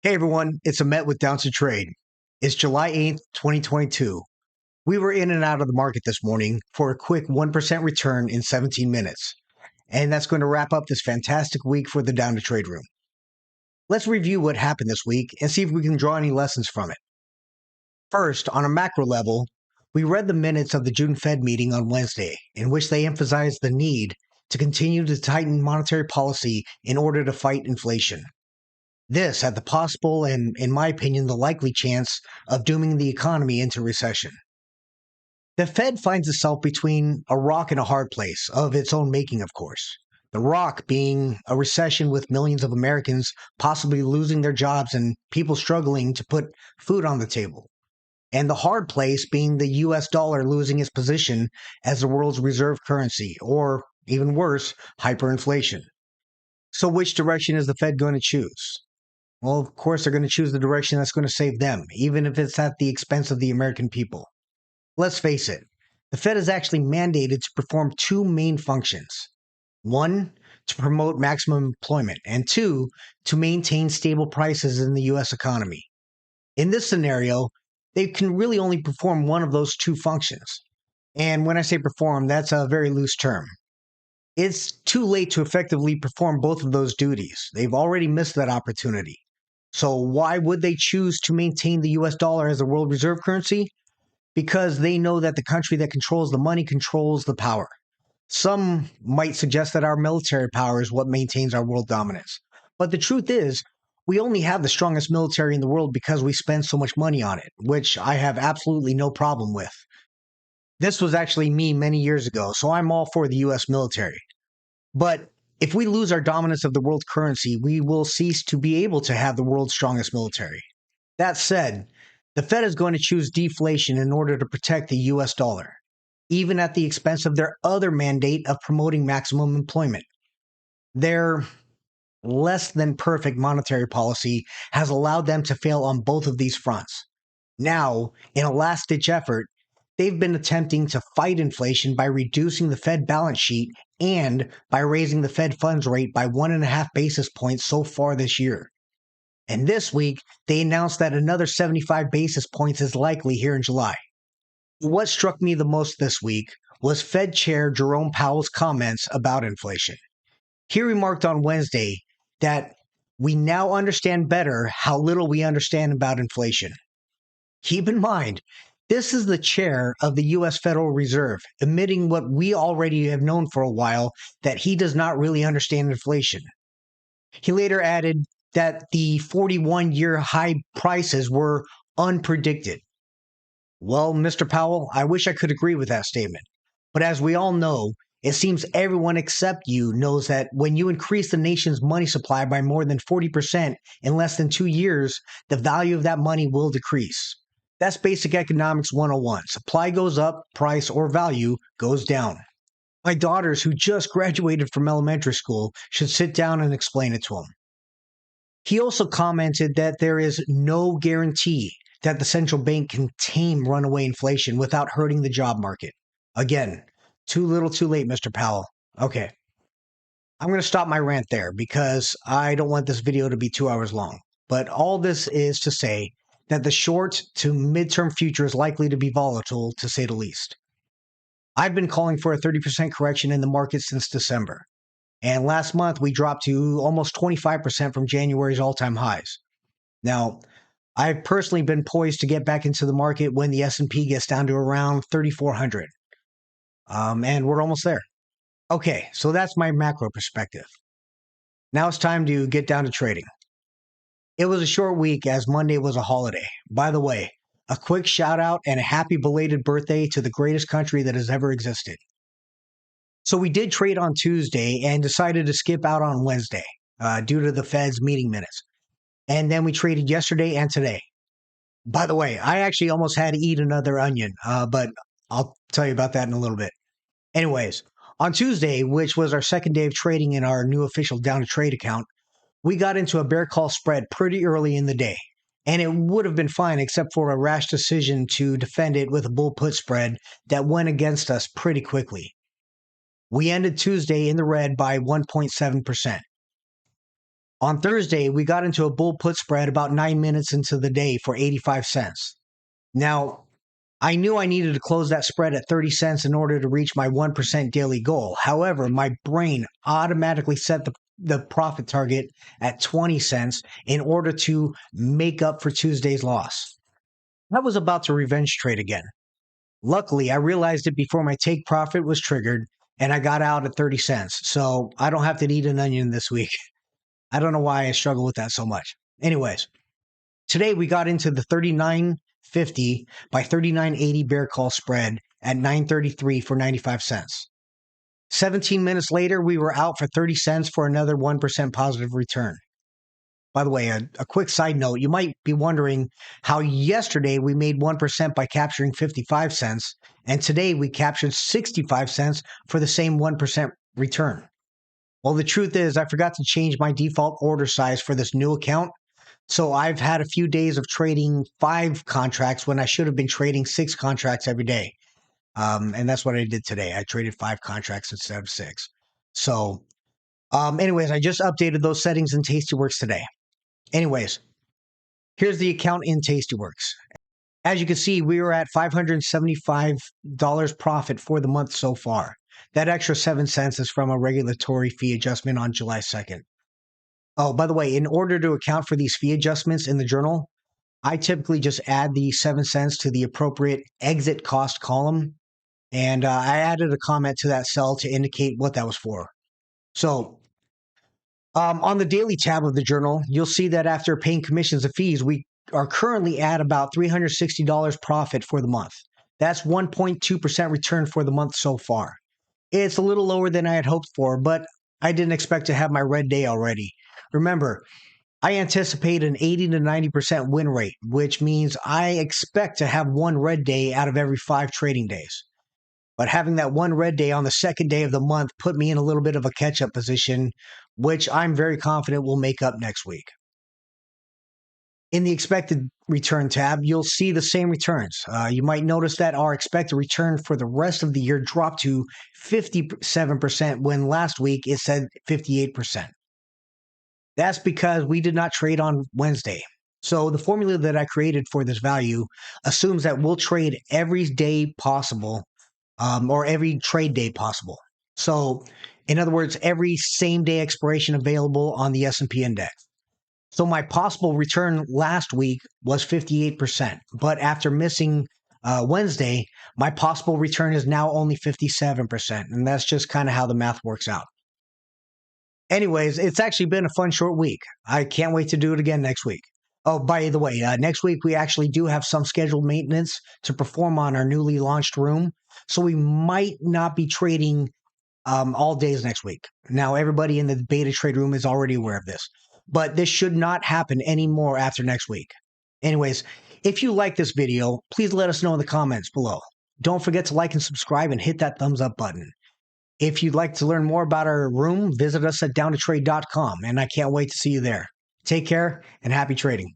Hey everyone, it's Ahmet with Down2Trade. It's July 8th, 2022. We were in and out of the market this morning for a quick 1% return in 17 minutes. And that's going to wrap up this fantastic week for the Down2Trade Room. Let's review what happened this week and see if we can draw any lessons from it. First, on a macro level, we read the minutes of the June Fed meeting on Wednesday, in which they emphasized the need to continue to tighten monetary policy in order to fight inflation. This had the possible and, in my opinion, the likely chance of dooming the economy into recession. The Fed finds itself between a rock and a hard place, of its own making, of course. The rock being a recession with millions of Americans possibly losing their jobs and people struggling to put food on the table. And the hard place being the US dollar losing its position as the world's reserve currency, or even worse, hyperinflation. So, which direction is the Fed going to choose? Well, of course, they're going to choose the direction that's going to save them, even if it's at the expense of the American people. Let's face it, the Fed is actually mandated to perform two main functions. One, to promote maximum employment, and two, to maintain stable prices in the U.S. economy. In this scenario, they can really only perform one of those two functions. And when I say perform, that's a very loose term. It's too late to effectively perform both of those duties. They've already missed that opportunity. So why would they choose to maintain the US dollar as a world reserve currency? Because they know that the country that controls the money controls the power. Some might suggest that our military power is what maintains our world dominance. But the truth is, we only have the strongest military in the world because we spend so much money on it, which I have absolutely no problem with. This was actually me many years ago, so I'm all for the US military. But if we lose our dominance of the world currency, we will cease to be able to have the world's strongest military. That said, the Fed is going to choose deflation in order to protect the US dollar, even at the expense of their other mandate of promoting maximum employment. Their less than perfect monetary policy has allowed them to fail on both of these fronts. Now, in a last ditch effort, they've been attempting to fight inflation by reducing the Fed balance sheet and by raising the Fed funds rate by 1.5 basis points so far this year. And this week, they announced that another 75 basis points is likely here in July. What struck me the most this week was Fed Chair Jerome Powell's comments about inflation. He remarked on Wednesday that we now understand better how little we understand about inflation. Keep in mind, this is the chair of the U.S. Federal Reserve, admitting what we already have known for a while, that he does not really understand inflation. He later added that the 41-year high prices were unpredicted. Well, Mr. Powell, I wish I could agree with that statement. But as we all know, it seems everyone except you knows that when you increase the nation's money supply by more than 40% in less than 2 years, the value of that money will decrease. That's basic economics 101. Supply goes up, price or value goes down. My daughters, who just graduated from elementary school, should sit down and explain it to them. He also commented that there is no guarantee that the central bank can tame runaway inflation without hurting the job market. Again, too little too late, Mr. Powell. Okay, I'm going to stop my rant there because I don't want this video to be 2 hours long. But all this is to say that the short to midterm future is likely to be volatile, to say the least. I've been calling for a 30% correction in the market since December. And last month, we dropped to almost 25% from January's all-time highs. Now, I've personally been poised to get back into the market when the S&P gets down to around 3,400. And we're almost there. Okay, so that's my macro perspective. Now it's time to get down to trading. It was a short week as Monday was a holiday. By the way, a quick shout out and a happy belated birthday to the greatest country that has ever existed. So we did trade on Tuesday and decided to skip out on Wednesday due to the Fed's meeting minutes. And then we traded yesterday and today. By the way, I actually almost had to eat another onion, but I'll tell you about that in a little bit. Anyways, on Tuesday, which was our second day of trading in our new official Down2Trade account, we got into a bear call spread pretty early in the day. And it would have been fine except for a rash decision to defend it with a bull put spread that went against us pretty quickly. We ended Tuesday in the red by 1.7%. On Thursday, we got into a bull put spread about 9 minutes into the day for 85 cents. Now, I knew I needed to close that spread at 30 cents in order to reach my 1% daily goal. However, my brain automatically set the profit target at 20 cents in order to make up for Tuesday's loss. I was about to revenge trade again. Luckily, I realized it before my take profit was triggered and I got out at 30 cents. So I don't have to eat an onion this week. I don't know why I struggle with that so much. Anyways, today we got into the 39.50 by 39.80 bear call spread at 9.33 for 95 cents. 17 minutes later, we were out for 30 cents for another 1% positive return. By the way, a quick side note, you might be wondering how yesterday we made 1% by capturing 55 cents, and today we captured 65 cents for the same 1% return. Well, the truth is I forgot to change my default order size for this new account. So I've had a few days of trading 5 contracts when I should have been trading 6 contracts every day. And that's what I did today. I traded 5 contracts instead of 6. So anyways, I just updated those settings in Tastyworks today. Anyways, here's the account in Tastyworks. As you can see, we were at $575 profit for the month so far. That extra 7 cents is from a regulatory fee adjustment on July 2nd. Oh, by the way, in order to account for these fee adjustments in the journal, I typically just add the 7 cents to the appropriate exit cost column. And I added a comment to that cell to indicate what that was for. So on the daily tab of the journal, you'll see that after paying commissions and fees, we are currently at about $360 profit for the month. That's 1.2% return for the month so far. It's a little lower than I had hoped for, but I didn't expect to have my red day already. Remember, I anticipate an 80 to 90% win rate, which means I expect to have one red day out of every 5 trading days. But having that one red day on the second day of the month put me in a little bit of a catch-up position, which I'm very confident will make up next week. In the expected return tab, you'll see the same returns. You might notice that our expected return for the rest of the year dropped to 57% when last week it said 58%. That's because we did not trade on Wednesday. So the formula that I created for this value assumes that we'll trade every day possible, or every trade day possible. So in other words, every same day expiration available on the S&P index. So my possible return last week was 58%, but after missing Wednesday, my possible return is now only 57%, and that's just kind of how the math works out. Anyways, it's actually been a fun short week. I can't wait to do it again next week. Oh, by the way, next week we actually do have some scheduled maintenance to perform on our newly launched room, so we might not be trading all days next week. Now, everybody in the beta trade room is already aware of this, but this should not happen anymore after next week. Anyways, if you like this video, please let us know in the comments below. Don't forget to like and subscribe and hit that thumbs up button. If you'd like to learn more about our room, visit us at Down2Trade.com, and I can't wait to see you there. Take care and happy trading.